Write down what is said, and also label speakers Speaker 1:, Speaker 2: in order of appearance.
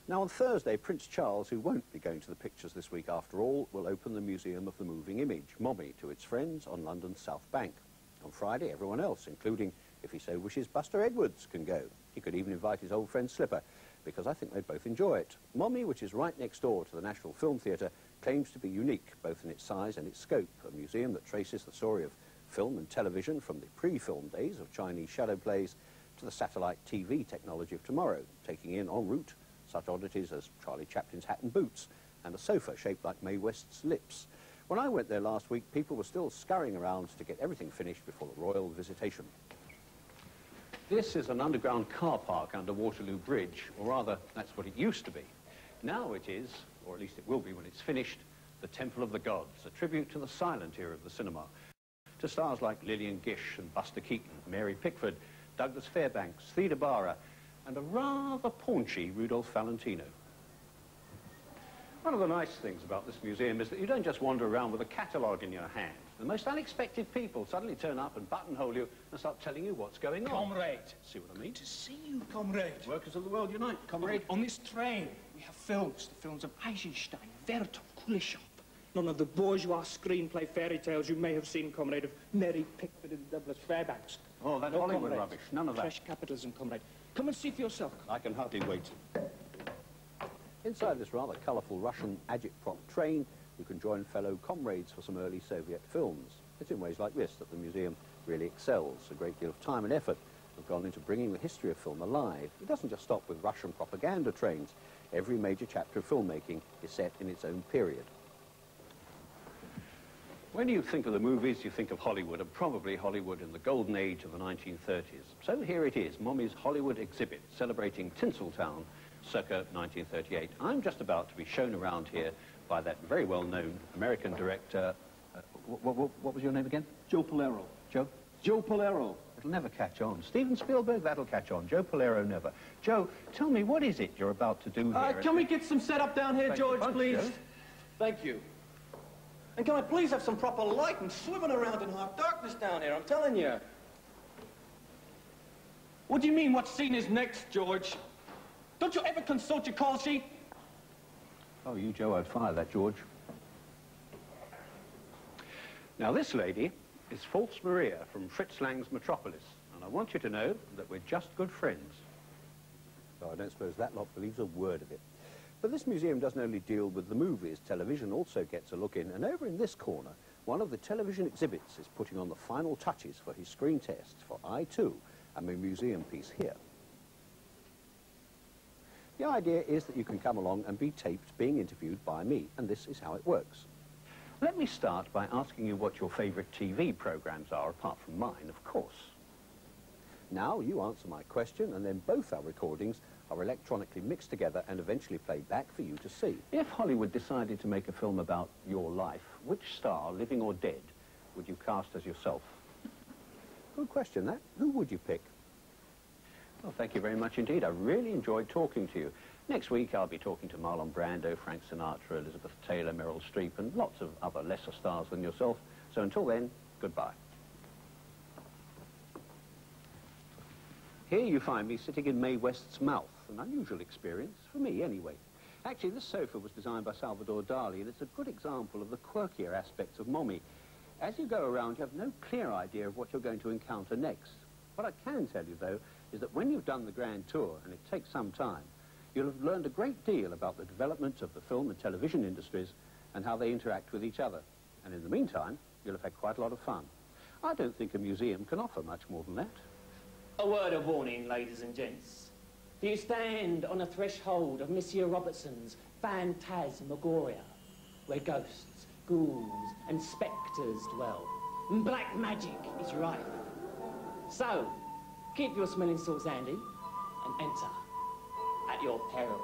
Speaker 1: Now on Thursday, Prince Charles, who won't be going to the pictures this week after all, will open the Museum of the Moving Image, MoMI, to its friends on London's South Bank. On Friday, everyone else, including, if he so wishes, Buster Edwards, can go. He could even invite his old friend Slipper, because I think they'd both enjoy it. MoMI, which is right next door to the National Film Theatre, claims to be unique, both in its size and its scope, a museum that traces the story of film and television from the pre-film days of Chinese shadow plays to the satellite TV technology of tomorrow, taking in en route such oddities as Charlie Chaplin's hat and boots and a sofa shaped like Mae West's lips. When I went there last week, people were still scurrying around to get everything finished before the royal visitation. This is an underground car park under Waterloo Bridge, or rather, that's what it used to be. Now it is, or at least it will be when it's finished, the Temple of the Gods, a tribute to the silent era of the cinema, to stars like Lillian Gish and Buster Keaton, Mary Pickford, Douglas Fairbanks, Theda Bara, and a rather paunchy Rudolph Valentino. One of the nice things about this museum is that you don't just wander around with a catalogue in your hand. The most unexpected people suddenly turn up and buttonhole you and start telling you what's going on.
Speaker 2: Comrade.
Speaker 1: See what I mean?
Speaker 2: To see you, comrade.
Speaker 1: Workers of the world unite, comrade.
Speaker 2: On this train, we have films. The films of Eisenstein, Vertov, Kuleshov. None of the bourgeois screenplay fairy tales you may have seen, comrade, of Mary Pickford and Douglas Fairbanks.
Speaker 1: Oh, that Hollywood rubbish. None of that.
Speaker 2: Fresh capitalism, comrade. Come and see for yourself.
Speaker 1: I can hardly wait. Inside this rather colourful Russian agitprop train, you can join fellow comrades for some early Soviet films. It's in ways like this that the museum really excels. A great deal of time and effort have gone into bringing the history of film alive. It doesn't just stop with Russian propaganda trains. Every major chapter of filmmaking is set in its own period. When you think of the movies, you think of Hollywood, and probably Hollywood in the golden age of the 1930s. So here it is, MoMI's Hollywood exhibit, celebrating Tinseltown, circa 1938. I'm just about to be shown around here by that very well-known American director. What was your name again?
Speaker 3: Joe Polero.
Speaker 1: Joe?
Speaker 3: Joe Polero.
Speaker 1: It'll never catch on. Steven Spielberg, that'll catch on. Joe Polero, never. Joe, tell me, what is it you're about to do here?
Speaker 3: Can we get some setup down here, George, please?
Speaker 1: Joe.
Speaker 3: Thank you. And can I please have some proper light and swimming around in half darkness down here, I'm telling you. What do you mean, what scene is next, George? Don't you ever consult your call sheet?
Speaker 1: Oh, you, Joe, I'd fire that, George. Now, this lady is False Maria from Fritz Lang's Metropolis, and I want you to know that we're just good friends. Oh, I don't suppose that lot believes a word of it. But this museum doesn't only deal with the movies. Television also gets a look in, and over in this corner, one of the television exhibits is putting on the final touches for his screen test for I2, and my museum piece here. The idea is that you can come along and be taped being interviewed by me, and this is how it works. Let me start by asking you what your favourite TV programmes are, apart from mine, of course. Now you answer my question, and then both our recordings are electronically mixed together and eventually played back for you to see. If Hollywood decided to make a film about your life, which star, living or dead, would you cast as yourself? Good question, that. Who would you pick? Well, thank you very much indeed. I really enjoyed talking to you. Next week, I'll be talking to Marlon Brando, Frank Sinatra, Elizabeth Taylor, Meryl Streep, and lots of other lesser stars than yourself. So until then, goodbye. Here you find me sitting in Mae West's mouth, an unusual experience, for me anyway. Actually, this sofa was designed by Salvador Dali, and it's a good example of the quirkier aspects of MoMI. As you go around, you have no clear idea of what you're going to encounter next. What I can tell you, though, is that when you've done the grand tour, and it takes some time, you'll have learned a great deal about the development of the film and television industries and how they interact with each other. And in the meantime, you'll have had quite a lot of fun. I don't think a museum can offer much more than that.
Speaker 4: A word of warning, ladies and gents. Do you stand on the threshold of Monsieur Robertson's Phantasmagoria, where ghosts, ghouls and spectres dwell, and black magic is rife? So, keep your smelling salts handy and enter at your peril.